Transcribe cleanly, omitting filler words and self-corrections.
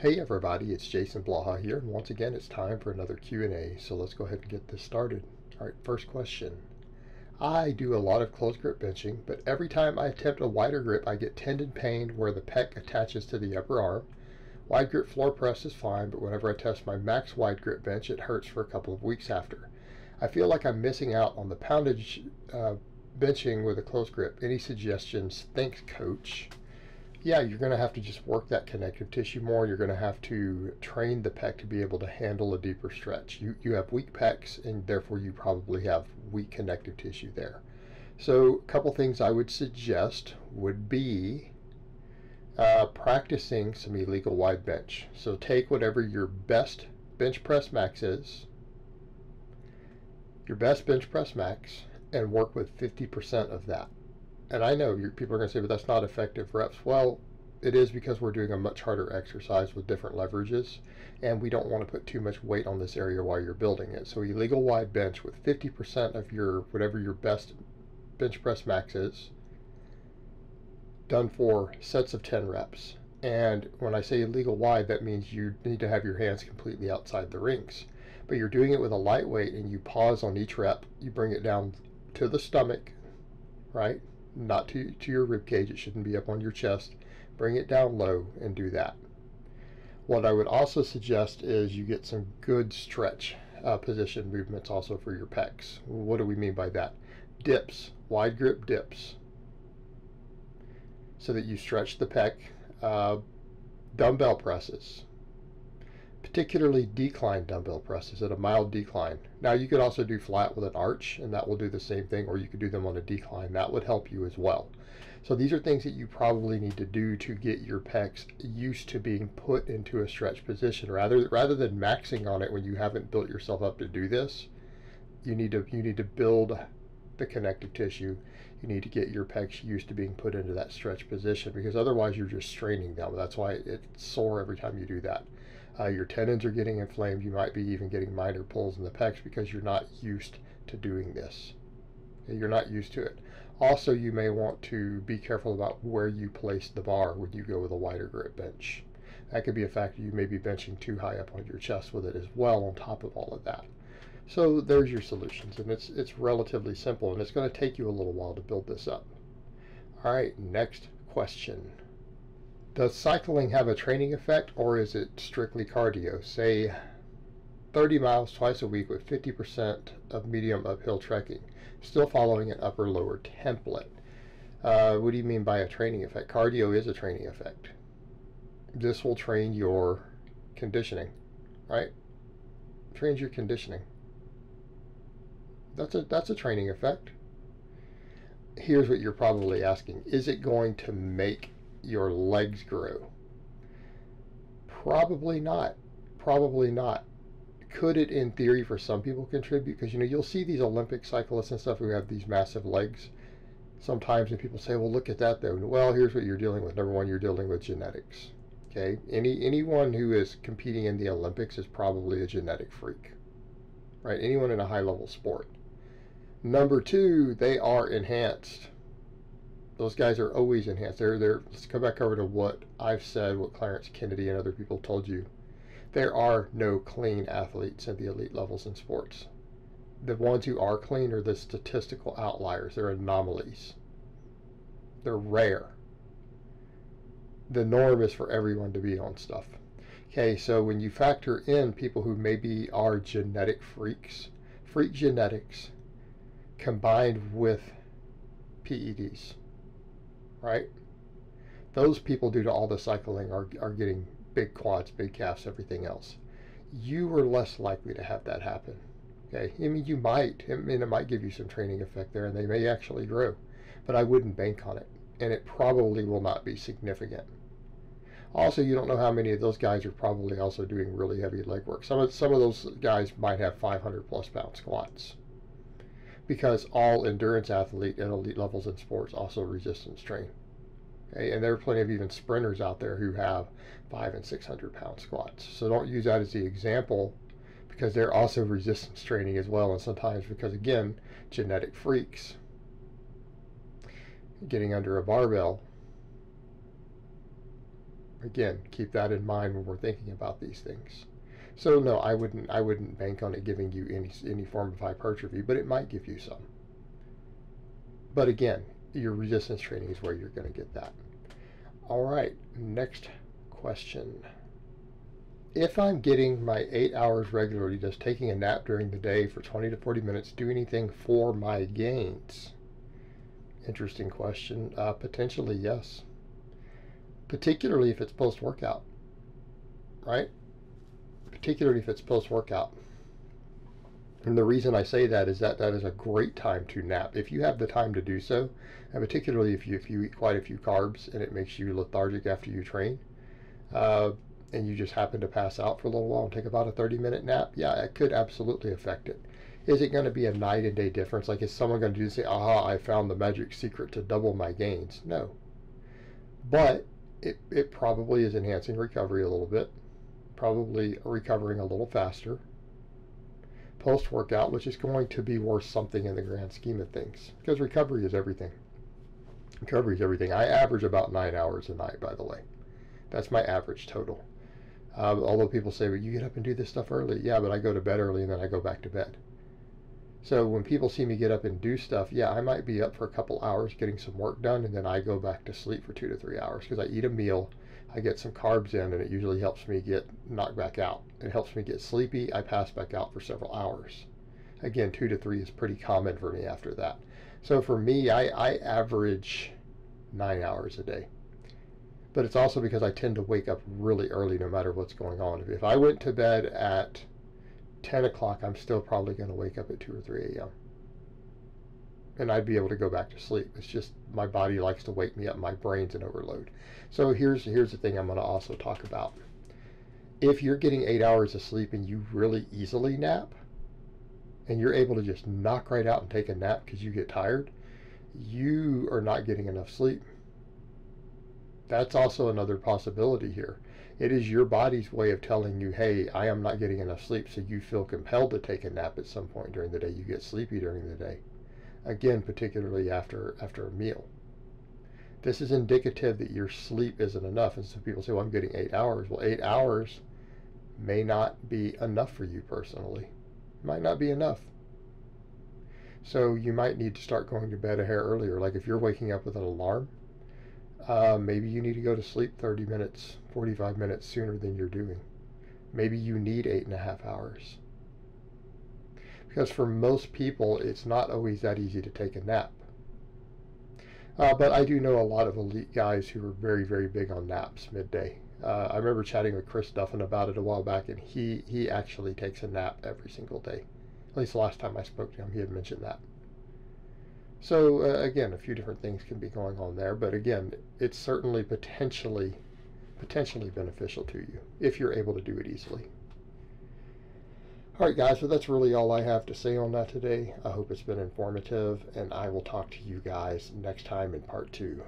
Hey everybody, it's Jason Blaha here, and once again it's time for another Q&A, so let's go ahead and get this started. Alright, first question. I do a lot of close grip benching, but every time I attempt a wider grip I get tendon pain where the pec attaches to the upper arm. Wide grip floor press is fine, but whenever I test my max wide grip bench it hurts for a couple of weeks after. I feel like I'm missing out on the poundage benching with a close grip. Any suggestions? Thanks, coach. Yeah, you're going to have to just work that connective tissue more. You're going to have to train the pec to be able to handle a deeper stretch. You have weak pecs, and therefore you probably have weak connective tissue there. So a couple things I would suggest would be practicing some illegal wide bench. So take whatever your best bench press max is, your best bench press max, and work with 50% of that. And I know people are going to say, but that's not effective reps. Well, it is, because we're doing a much harder exercise with different leverages, and we don't want to put too much weight on this area while you're building it. So illegal wide bench with 50% of your whatever your best bench press max is, done for sets of 10 reps. And when I say illegal wide, that means you need to have your hands completely outside the rings. But you're doing it with a lightweight, and you pause on each rep. You bring it down to the stomach, right? Not to your rib cage. It shouldn't be up on your chest. Bring it down low and do that. What I would also suggest is you get some good stretch position movements also for your pecs. What do we mean by that? Dips, wide grip dips, so that you stretch the pec. Dumbbell presses, particularly decline dumbbell presses at a mild decline. Now you could also do flat with an arch, and that will do the same thing, or you could do them on a decline. That would help you as well. So these are things that you probably need to do to get your pecs used to being put into a stretch position. Rather than maxing on it when you haven't built yourself up to do this, you need to build the connective tissue. You need to get your pecs used to being put into that stretch position, because otherwise you're just straining them. That's why it's sore every time you do that. Your tendons are getting inflamed. You might be even getting minor pulls in the pecs because you're not used to doing this. You're not used to it. Also, you may want to be careful about where you place the bar when you go with a wider grip bench. That could be a factor. You may be benching too high up on your chest with it as well, on top of all of that. So there's your solutions, and it's relatively simple, and it's going to take you a little while to build this up. All right, next question. Does cycling have a training effect, or is it strictly cardio? Say 30 miles twice a week with 50% of medium uphill trekking, still following an upper-lower template. What do you mean by a training effect? Cardio is a training effect. This will train your conditioning, right? Trains your conditioning. That's a training effect. Here's what you're probably asking. Is it going to make your legs grow? Probably not. Probably not. Could it, in theory, for some people contribute? Because you'll see these Olympic cyclists and stuff who have these massive legs sometimes, and people say, well, look at that though. Well, here's what you're dealing with. Number one, you're dealing with genetics. Okay, anyone who is competing in the Olympics is probably a genetic freak, right? Anyone in a high-level sport. Number two, they are enhanced. Those guys are always enhanced. Let's go back over to what I've said, what Clarence Kennedy and other people told you. There are no clean athletes at the elite levels in sports. The ones who are clean are the statistical outliers. They're anomalies. They're rare. The norm is for everyone to be on stuff. Okay, so when you factor in people who maybe are genetic freaks, freak genetics combined with PEDs, right? Those people, due to all the cycling, are getting big quads, big calves, everything else. You are less likely to have that happen. Okay, I mean, you might. I mean, it might give you some training effect there, and they may actually grow, but I wouldn't bank on it, and it probably will not be significant. Also, you don't know how many of those guys are probably also doing really heavy leg work. Some of those guys might have 500+ pound squats, because all endurance athlete at elite levels in sports also resistance train. Okay, and there are plenty of even sprinters out there who have 500 and 600 pound squats. So don't use that as the example, because they're also resistance training as well. And sometimes, because again, genetic freaks getting under a barbell Again, keep that in mind when we're thinking about these things. So no, I wouldn't bank on it giving you any form of hypertrophy, but it might give you some. But again, your resistance training is where you're going to get that. All right, next question. If I'm getting my 8 hours regularly, does taking a nap during the day for 20 to 40 minutes do anything for my gains? Interesting question. Potentially, yes. Particularly if it's post-workout, right? Particularly if it's post-workout. And the reason I say that is that is a great time to nap. If you have the time to do so, and particularly if you eat quite a few carbs and it makes you lethargic after you train, and you just happen to pass out for a little while and take about a 30-minute nap, yeah, it could absolutely affect it. Is it going to be a night and day difference? Like, is someone going to do say, aha, I found the magic secret to double my gains? No. But it probably is enhancing recovery a little bit, probably recovering a little faster post-workout, which is going to be worth something in the grand scheme of things, because recovery is everything. Recovery is everything. I average about 9 hours a night, by the way. That's my average total. Although people say, well, you get up and do this stuff early. Yeah, but I go to bed early and then I go back to bed. So when people see me get up and do stuff, yeah, I might be up for a couple hours getting some work done, and then I go back to sleep for 2 to 3 hours because I eat a meal, I get some carbs in, and it usually helps me get knocked back out. It helps me get sleepy. I pass back out for several hours. Again, 2 to 3 is pretty common for me after that. So for me, I average 9 hours a day. But it's also because I tend to wake up really early no matter what's going on. If I went to bed at 10 o'clock, I'm still probably going to wake up at 2 or 3 a.m. And I'd be able to go back to sleep. It's just my body likes to wake me up. My brain's in overload. So here's the thing I'm going to also talk about. If you're getting 8 hours of sleep and you really easily nap, and you're able to just knock right out and take a nap because you get tired, you are not getting enough sleep. That's also another possibility here. It is your body's way of telling you, hey, I am not getting enough sleep, so you feel compelled to take a nap at some point during the day. You get sleepy during the day. Again, particularly after a meal. This is indicative that your sleep isn't enough. And so people say, well, I'm getting 8 hours. Well, 8 hours may not be enough for you personally. Might not be enough. So you might need to start going to bed a hair earlier. Like if you're waking up with an alarm, maybe you need to go to sleep 30 minutes, 45 minutes sooner than you're doing. Maybe you need 8.5 hours. Because for most people, it's not always that easy to take a nap. But I do know a lot of elite guys who are very, very big on naps midday. I remember chatting with Chris Duffin about it a while back, and he actually takes a nap every single day. At least the last time I spoke to him, he had mentioned that. So again, a few different things can be going on there, but again, it's certainly potentially beneficial to you if you're able to do it easily. All right, guys, so that's really all I have to say on that today. I hope it's been informative, and I will talk to you guys next time in part 2.